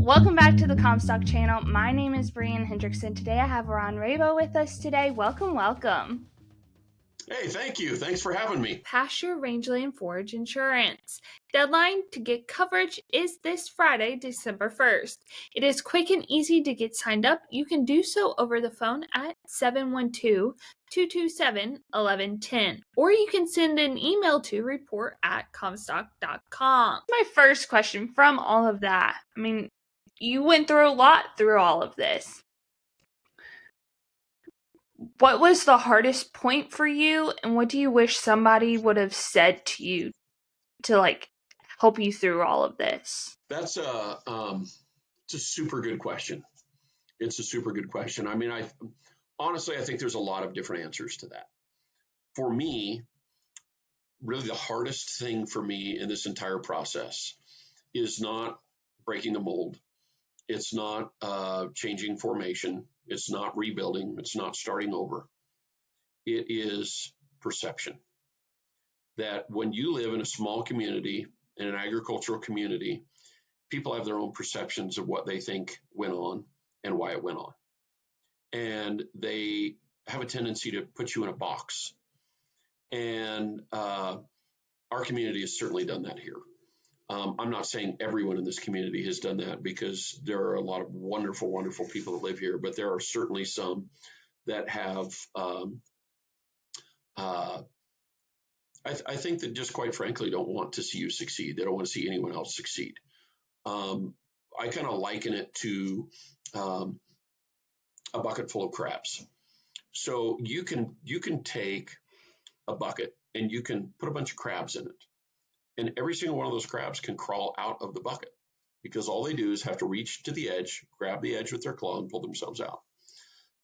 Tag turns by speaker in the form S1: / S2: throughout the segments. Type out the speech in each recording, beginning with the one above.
S1: Welcome back to the Comstock channel. My name is Brian Hendrickson. Today I have Ron Rabou with us today. Welcome.
S2: Hey, thank you. Thanks for having me.
S1: Pasture, Rangeland Forage Insurance. Deadline to get coverage is this Friday, December 1st. It is quick and easy to get signed up. You can do so over the phone at 712-227-1110. Or you can send an email to report@comstock.com. My first question from all of that. You went through a lot through all of this. What was the hardest point for you, and what do you wish somebody would have said to you to help you through all of this?
S2: That's it's a super good question. It's a super good question. I honestly think there's a lot of different answers to that. For me, really the hardest thing for me in this entire process is not breaking the mold. It's not changing formation. It's not rebuilding. It's not starting over. It is perception. That when you live in a small community, in an agricultural community, people have their own perceptions of what they think went on and why it went on. And they have a tendency to put you in a box. And our community has certainly done that here. I'm not saying everyone in this community has done that, because there are a lot of wonderful, wonderful people that live here, but there are certainly some that have, I think that just quite frankly don't want to see you succeed. They don't want to see anyone else succeed. I kind of liken it to a bucket full of crabs. So you can take a bucket and you can put a bunch of crabs in it. And every single one of those crabs can crawl out of the bucket, because all they do is have to reach to the edge, grab the edge with their claw, and pull themselves out.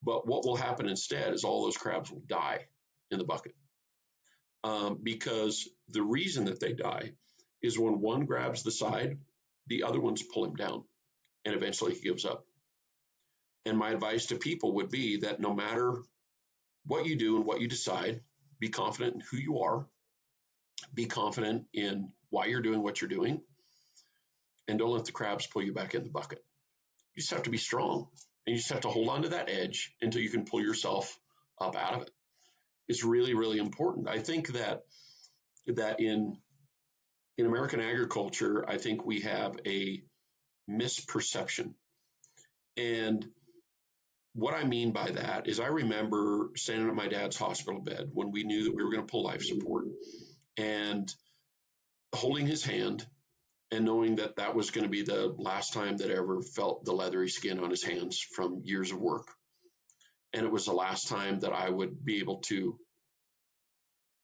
S2: But what will happen instead is all those crabs will die in the bucket. Because the reason that they die is when one grabs the side, the other ones pull him down, and eventually he gives up. And my advice to people would be that no matter what you do and what you decide, be confident in who you are. Be confident in why you're doing what you're doing, and don't let the crabs pull you back in the bucket. You just have to be strong, and you just have to hold on to that edge until you can pull yourself up out of it. It's really, really important. I think that in American agriculture, I think we have a misperception. And what I mean by that is I remember standing at my dad's hospital bed when we knew that we were going to pull life support, and holding his hand and knowing that that was going to be the last time that I ever felt the leathery skin on his hands from years of work. And it was the last time that I would be able to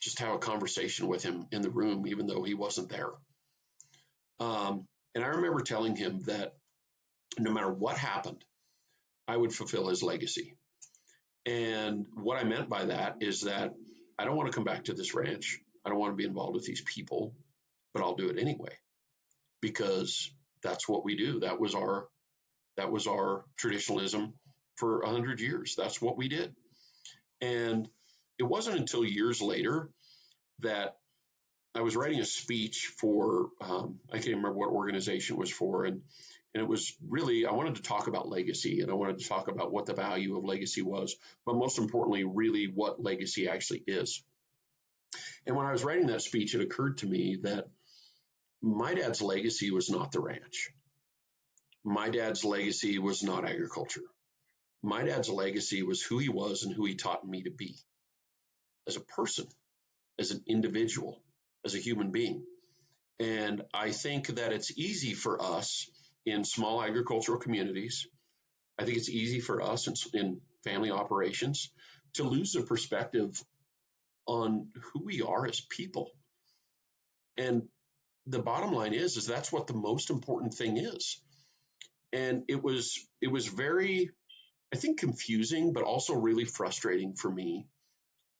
S2: just have a conversation with him in the room, even though he wasn't there. And I remember telling him that no matter what happened, I would fulfill his legacy. And what I meant by that is that I don't want to come back to this ranch. I don't want to be involved with these people, but I'll do it anyway, because that's what we do. That was our traditionalism for 100 years. That's what we did. And it wasn't until years later that I was writing a speech for, I can't remember what organization it was for. And it was really, I wanted to talk about legacy, and I wanted to talk about what the value of legacy was, but most importantly, really what legacy actually is. And when I was writing that speech, it occurred to me that my dad's legacy was not the ranch. My dad's legacy was not agriculture. My dad's legacy was who he was and who he taught me to be as a person, as an individual, as a human being. And I think that it's easy for us in small agricultural communities. I think it's easy for us in family operations to lose the perspective on who we are as people. And the bottom line is that's what the most important thing is. And it was very, I think, confusing, but also really frustrating for me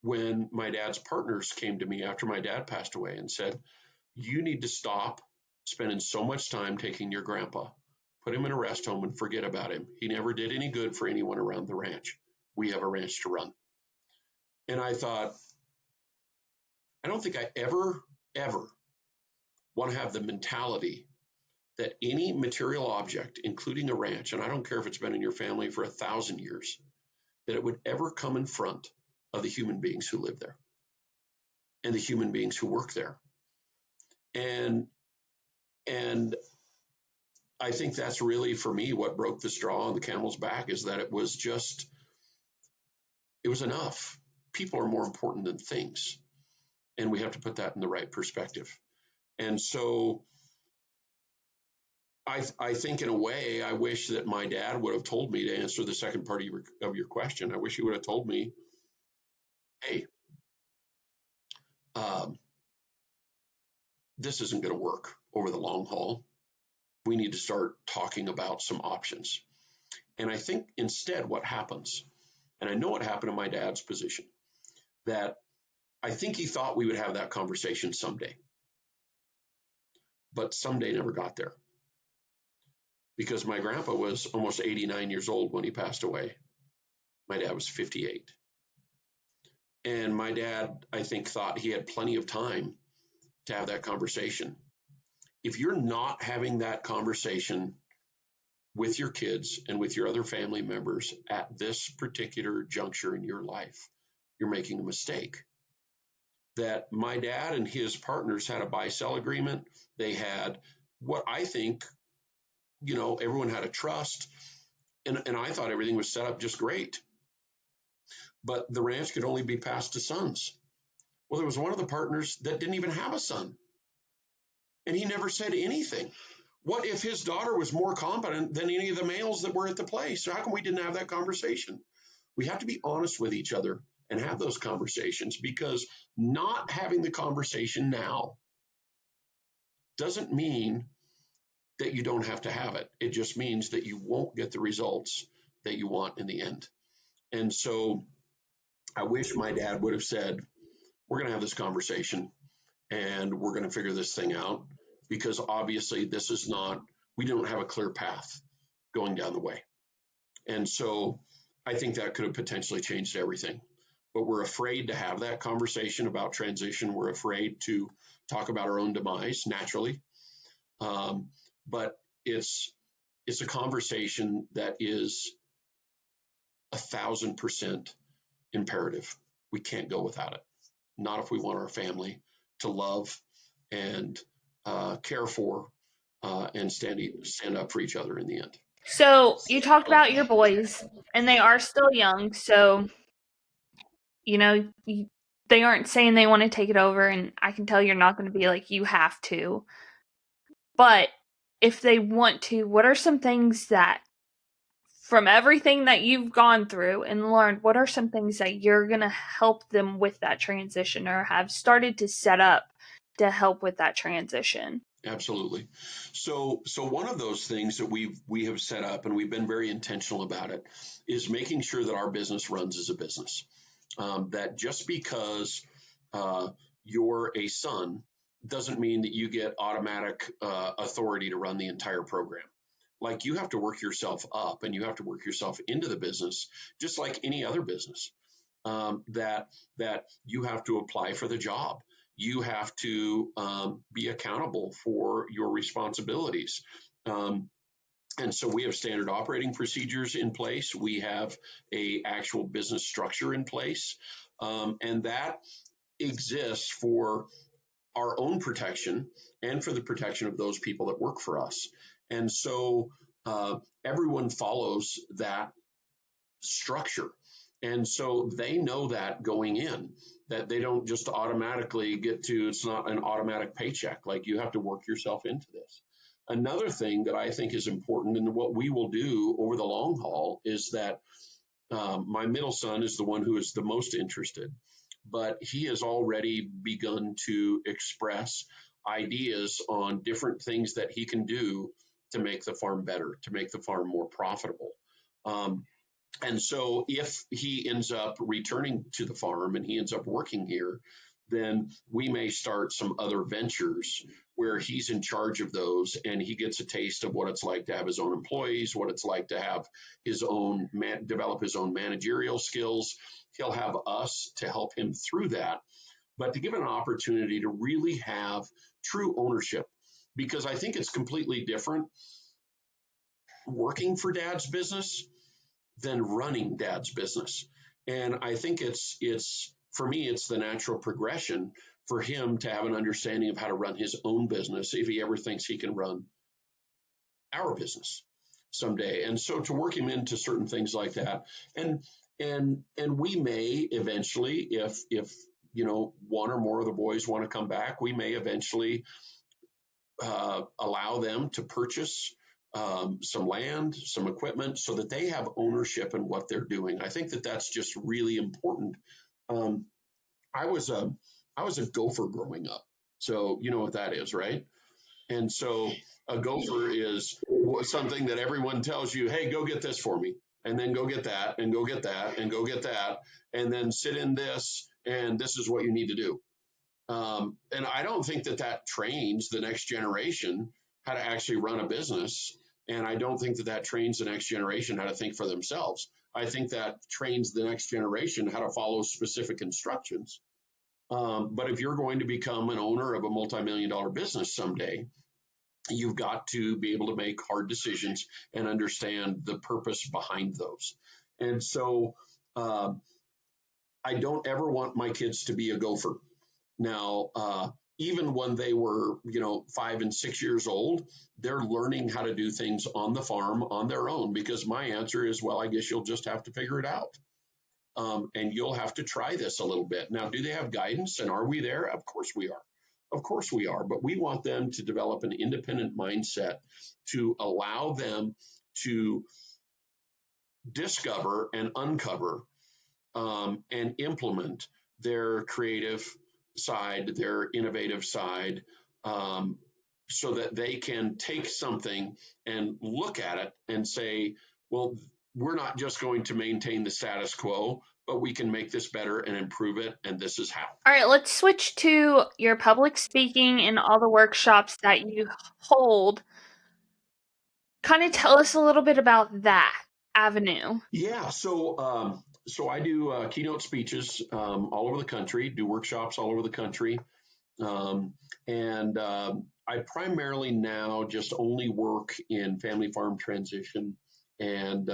S2: when my dad's partners came to me after my dad passed away and said, you need to stop spending so much time taking your grandpa, put him in a rest home and forget about him. He never did any good for anyone around the ranch. We have a ranch to run. And I thought, I don't think I ever want to have the mentality that any material object, including a ranch, and I don't care if it's been in your family for 1,000 years, that it would ever come in front of the human beings who live there and the human beings who work there. And I think that's really, for me, what broke the straw on the camel's back, is that it was enough. People are more important than things. And we have to put that in the right perspective. And so I think, in a way, I wish that my dad would have told me, to answer the second part of your question. I wish he would have told me, hey, this isn't going to work over the long haul. We need to start talking about some options. And I think instead what happens, and I know what happened in my dad's position, that I think he thought we would have that conversation someday. But someday never got there. Because my grandpa was almost 89 years old when he passed away. My dad was 58. And my dad, I think, thought he had plenty of time to have that conversation. If you're not having that conversation with your kids and with your other family members at this particular juncture in your life, you're making a mistake. That my dad and his partners had a buy-sell agreement. They had what I think, everyone had a trust. And I thought everything was set up just great. But the ranch could only be passed to sons. Well, there was one of the partners that didn't even have a son. And he never said anything. What if his daughter was more competent than any of the males that were at the place? So how come we didn't have that conversation? We have to be honest with each other and have those conversations, because not having the conversation now doesn't mean that you don't have to have it. It just means that you won't get the results that you want in the end. And so I wish my dad would have said, we're going to have this conversation and we're going to figure this thing out, because obviously we don't have a clear path going down the way. And so I think that could have potentially changed everything. But we're afraid to have that conversation about transition. We're afraid to talk about our own demise, naturally. But it's a conversation that is 1,000% imperative. We can't go without it. Not if we want our family to love and care for and stand up for each other in the end.
S1: So you talked about your boys, and they are still young, so they aren't saying they want to take it over, and I can tell you're not going to be like, you have to. But if they want to, what are some things that, from everything that you've gone through and learned, what are some things that you're going to help them with that transition, or have started to set up to help with that transition?
S2: Absolutely. So one of those things that we have set up, and we've been very intentional about it, is making sure that our business runs as a business. That just because you're a son doesn't mean that you get automatic authority to run the entire program. Like, you have to work yourself up and you have to work yourself into the business, just like any other business. That you have to apply for the job. You have to be accountable for your responsibilities. And so we have standard operating procedures in place. We have a actual business structure in place. And that exists for our own protection and for the protection of those people that work for us. And so everyone follows that structure. And so they know that going in, that they don't just automatically it's not an automatic paycheck. Like, you have to work yourself into this. Another thing that I think is important, and what we will do over the long haul, is that my middle son is the one who is the most interested, but he has already begun to express ideas on different things that he can do to make the farm better, to make the farm more profitable. And so if he ends up returning to the farm and he ends up working here, then we may start some other ventures where he's in charge of those, and he gets a taste of what it's like to have his own employees, what it's like to have his own develop his own managerial skills. He'll have us to help him through that, but to give him an opportunity to really have true ownership because I think it's completely different working for dad's business than running dad's business. And I think it's for me, it's the natural progression for him to have an understanding of how to run his own business if he ever thinks he can run our business someday. And so to work him into certain things like that, and we may eventually, if one or more of the boys want to come back, we may eventually allow them to purchase some land, some equipment, so that they have ownership in what they're doing. I think that that's just really important. Um, I was a gopher growing up, so you know what that is, right? And so a gopher is something that everyone tells you, hey, go get this for me, and then go get that, and go get that, and go get that, and then sit in this, and this is what you need to do. And I don't think that that trains the next generation how to actually run a business. And I don't think that that trains the next generation how to think for themselves. I think that trains the next generation how to follow specific instructions. But if you're going to become an owner of a multi-million dollar business someday, you've got to be able to make hard decisions and understand the purpose behind those. And so I don't ever want my kids to be a gopher. Now, even when they were, 5 and 6 years old, they're learning how to do things on the farm on their own, because my answer is, well, I guess you'll just have to figure it out. And you'll have to try this a little bit. Now, do they have guidance, and are we there? Of course we are. Of course we are. But we want them to develop an independent mindset to allow them to discover and uncover and implement their creative side, their innovative side, so that they can take something and look at it and say, well, we're not just going to maintain the status quo, but we can make this better and improve it, and this is how.
S1: All right, let's switch to your public speaking and all the workshops that you hold. Kind of tell us a little bit about that avenue.
S2: Yeah, so I do keynote speeches all over the country, do workshops all over the country. And I primarily now just only work in family farm transition and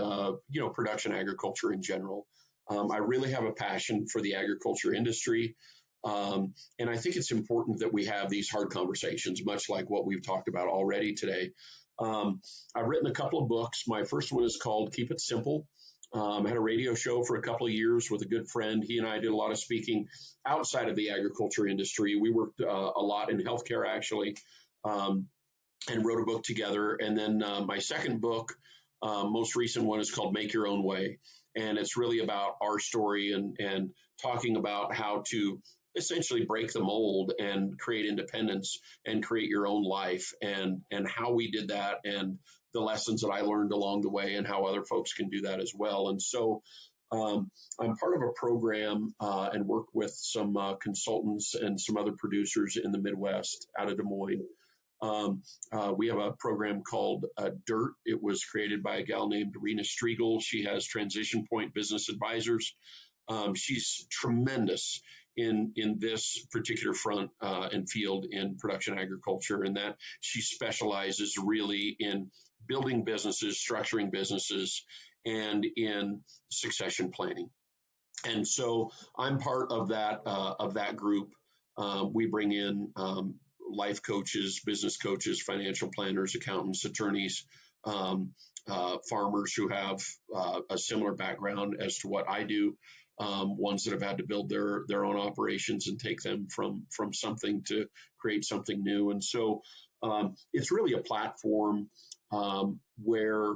S2: production agriculture in general. I really have a passion for the agriculture industry. And I think it's important that we have these hard conversations, much like what we've talked about already today. I've written a couple of books. My first one is called Keep It Simple. I had a radio show for a couple of years with a good friend. He and I did a lot of speaking outside of the agriculture industry. We worked a lot in healthcare, actually, and wrote a book together. And then my second book, most recent one, is called Make Your Own Way. And it's really about our story and talking about how to essentially break the mold and create independence and create your own life, and how we did that, and the lessons that I learned along the way, and how other folks can do that as well. And so I'm part of a program and work with some consultants and some other producers in the Midwest out of Des Moines. We have a program called DIRT. It was created by a gal named Rena Striegel. She has Transition Point Business Advisors. She's tremendous in this particular front and field in production agriculture, and that she specializes really in building businesses, structuring businesses, and in succession planning. And so I'm part of that group. We bring in life coaches, business coaches, financial planners, accountants, attorneys, farmers who have a similar background as to what I do, ones that have had to build their own operations and take them from something to create something new. And so it's really a platform where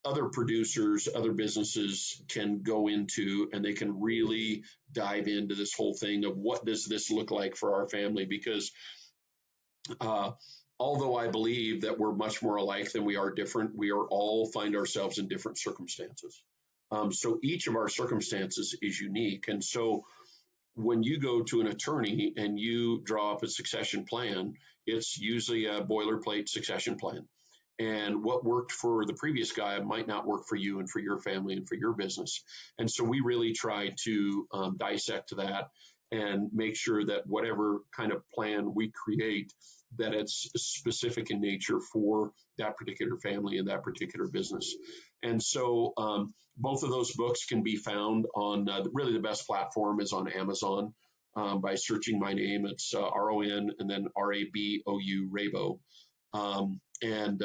S2: other producers, other businesses can go into, and they can really dive into this whole thing of what does this look like for our family? Because although I believe that we're much more alike than we are different, we are all find ourselves in different circumstances. So each of our circumstances is unique. And so when you go to an attorney and you draw up a succession plan, it's usually a boilerplate succession plan. And what worked for the previous guy might not work for you and for your family and for your business. And so we really try to dissect that and make sure that whatever kind of plan we create, that it's specific in nature for that particular family and that particular business. And so both of those books can be found on really the best platform is on Amazon by searching my name. It's RON and then RABOU, Rabou. And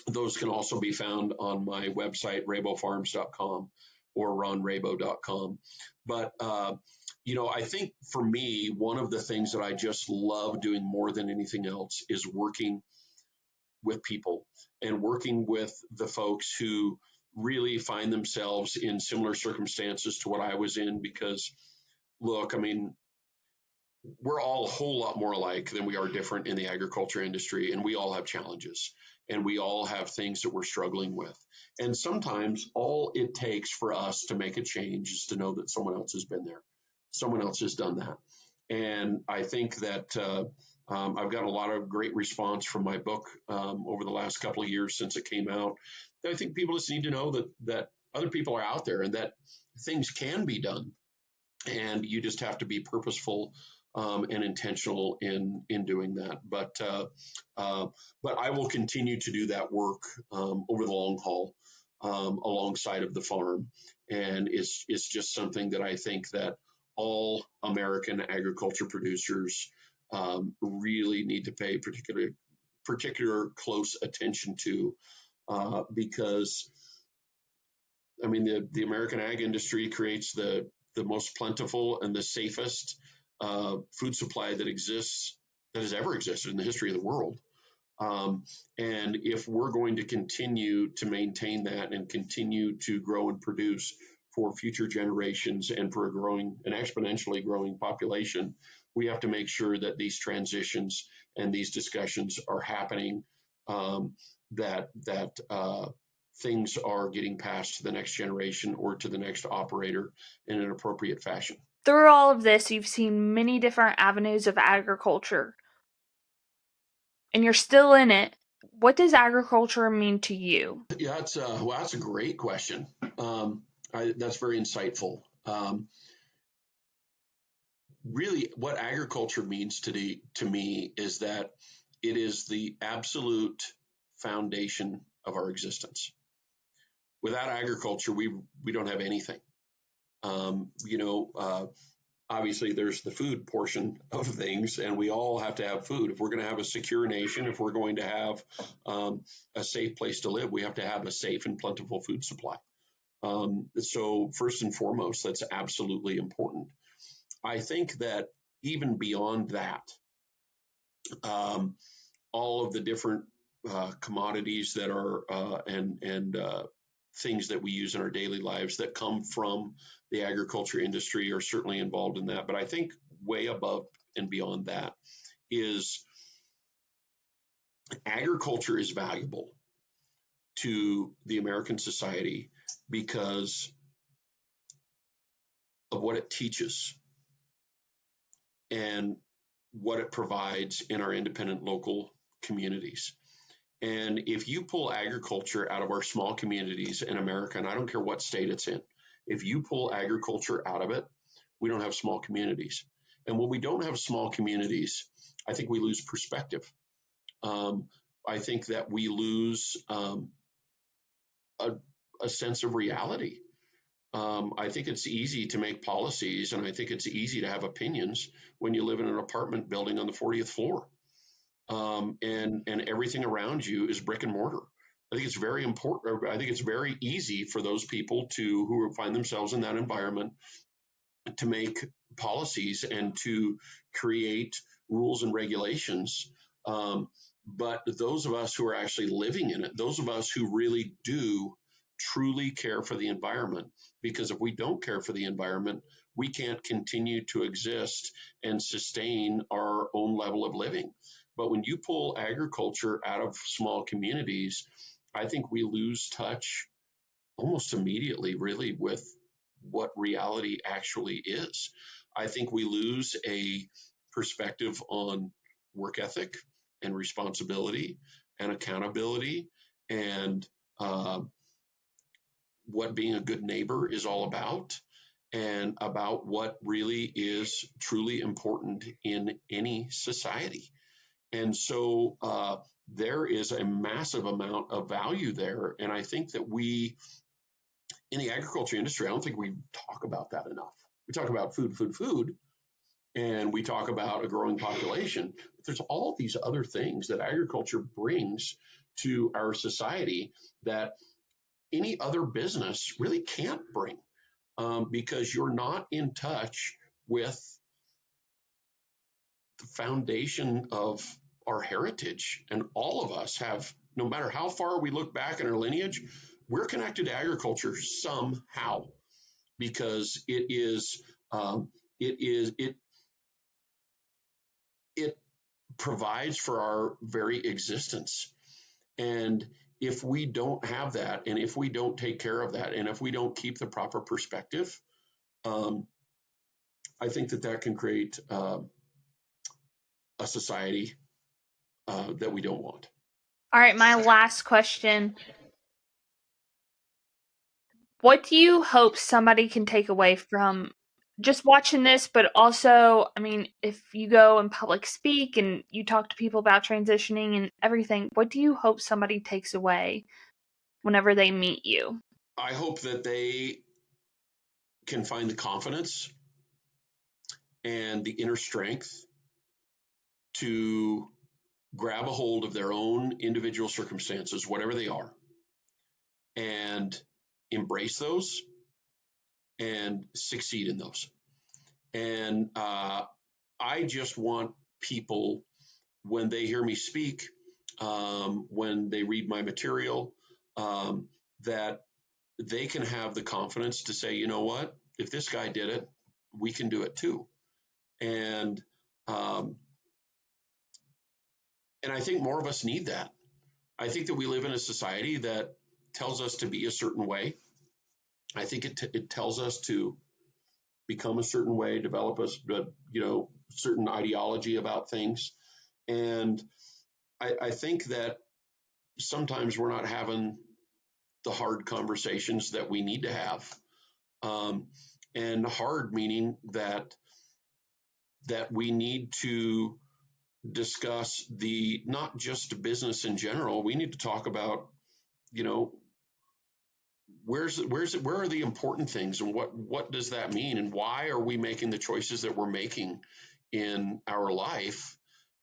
S2: those can also be found on my website, raboufarms.com or ronrabou.com. But, I think for me, one of the things that I just love doing more than anything else is working with people and working with the folks who really find themselves in similar circumstances to what I was in. Because, look, I mean, we're all a whole lot more alike than we are different in the agriculture industry, and we all have challenges and we all have things that we're struggling with. And sometimes all it takes for us to make a change is to know that someone else has been there, someone else has done that. And I think that I've got a lot of great response from my book over the last couple of years since it came out. I think people just need to know that other people are out there and that things can be done, and you just have to be purposeful and intentional in doing that. But I will continue to do that work over the long haul alongside of the farm, and it's just something that I think that all American agriculture producers really need to pay particular close attention to, because I mean the American ag industry creates the most plentiful and the safest food supply that has ever existed in the history of the world. And if we're going to continue to maintain that and continue to grow and produce for future generations and for an exponentially growing population, we have to make sure that these transitions and these discussions are happening, that things are getting passed to the next generation or to the next operator in an appropriate fashion.
S1: Through all of this, you've seen many different avenues of agriculture, and you're still in it. What does agriculture mean to you?
S2: Yeah, that's a great question. That's very insightful. Really, what agriculture means to me is that it is the absolute foundation of our existence. Without agriculture, we don't have anything. Obviously there's the food portion of things, and we all have to have food. If we're going to have a secure nation, if we're going to have a safe place to live, we have to have a safe and plentiful food supply. So first and foremost, that's absolutely important. I think that even beyond that, all of the different commodities that are and things that we use in our daily lives that come from the agriculture industry are certainly involved in that. But I think way above and beyond that is agriculture is valuable to the American society because of what it teaches and what it provides in our independent local communities. And if you pull agriculture out of our small communities in America, and I don't care what state it's in, if you pull agriculture out of it, we don't have small communities. And when we don't have small communities, I think we lose perspective. I think that we lose a sense of reality. I think it's easy to make policies, and I think it's easy to have opinions when you live in an apartment building on the 40th floor. And everything around you is brick and mortar. I think it's very important. I think it's very easy for those people who find themselves in that environment to make policies and to create rules and regulations. But those of us who are actually living in it, those of us who really do truly care for the environment, because if we don't care for the environment, we can't continue to exist and sustain our own level of living. But when you pull agriculture out of small communities, I think we lose touch almost immediately, really, with what reality actually is. I think we lose a perspective on work ethic and responsibility and accountability and what being a good neighbor is all about. and about what really is truly important in any society. And so there is a massive amount of value there. And I think that we, in the agriculture industry, I don't think we talk about that enough. We talk about food, and we talk about a growing population. But there's all these other things that agriculture brings to our society that any other business really can't bring, because you're not in touch with the foundation of our heritage. And all of us have, no matter how far we look back in our lineage, we're connected to agriculture somehow, because it provides for our very existence. And if we don't have that, and if we don't take care of that, and if we don't keep the proper perspective, I think that can create a society that we don't want.
S1: All right, my last question. What do you hope somebody can take away from just watching this, but also, I mean, if you go and public speak and you talk to people about transitioning and everything, what do you hope somebody takes away whenever they meet you?
S2: I hope that they can find the confidence and the inner strength to grab a hold of their own individual circumstances, whatever they are, and embrace those and succeed in those. And I just want people, when they hear me speak, when they read my material, that they can have the confidence to say, you know what, if this guy did it, we can do it too. And I think more of us need that. I think that we live in a society that tells us to be a certain way. I think it tells us to become a certain way, develop a certain ideology about things. And I think that sometimes we're not having the hard conversations that we need to have. And hard meaning that we need to discuss the, not just business in general. We need to talk about, where are the important things, and what does that mean, and why are we making the choices that we're making in our life?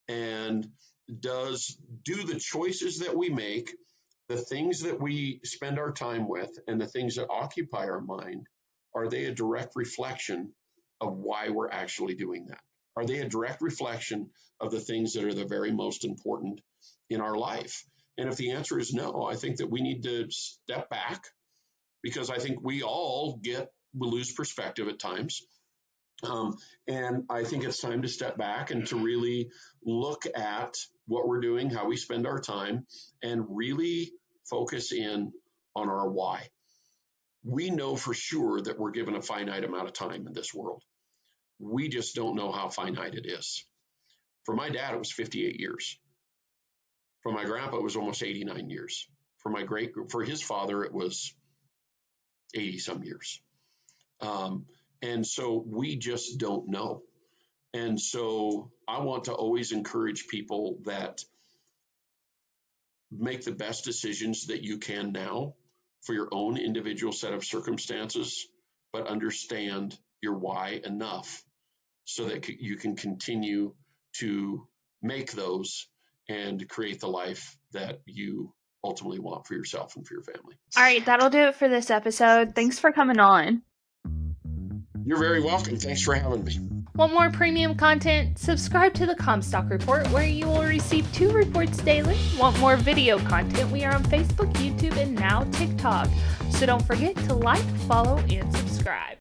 S2: And do the choices that we make, the things that we spend our time with, and the things that occupy our mind, are they a direct reflection of why we're actually doing that? Are they a direct reflection of the things that are the very most important in our life? And if the answer is no, I think that we need to step back, because I think we all lose perspective at times. And I think it's time to step back and to really look at what we're doing, how we spend our time, and really focus in on our why. We know for sure that we're given a finite amount of time in this world. We just don't know how finite it is. For my dad, it was 58 years. For my grandpa, it was almost 89 years. For his father, it was 80 some years. And so we just don't know. And so I want to always encourage people that make the best decisions that you can now for your own individual set of circumstances, but understand your why enough so that you can continue to make those and create the life that you ultimately want for yourself and for your family.
S1: All right, that'll do it for this episode. Thanks for coming on.
S2: You're very welcome. Thanks for having me.
S1: Want more premium content? Subscribe to the Comstock Report, where you will receive 2 reports daily. Want more video content? We are on Facebook, YouTube, and now TikTok. So don't forget to like, follow, and subscribe.